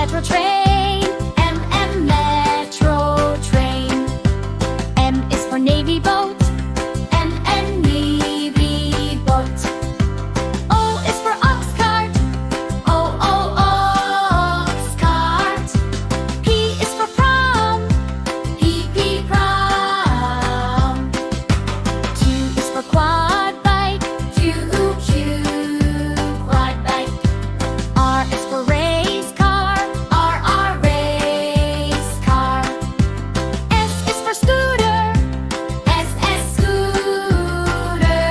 metro train. M, metro train. M is for navy boat. N, navy boat. O is for ox cart. O, ox cart. P is for prom. P, prom. Q is for quad bike. Q, quad bike. R is for race car. R, race car. S is for scooter. S, scooter.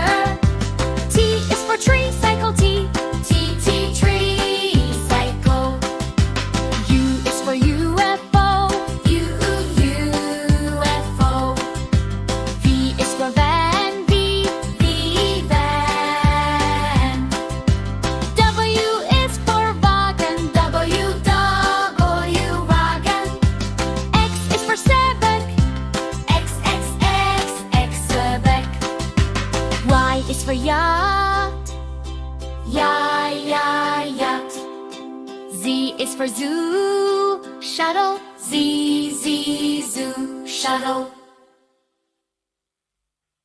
T is for tree cycle. T, tree cycle. U is for UFO. U, UFO. V is for van. V, van. W is for wagon. W, wagon. X is for Sebek. X, Sebek. Y is for yacht. Yacht. Z is for zoo. Shuttle. Z, zoo. Shuttle.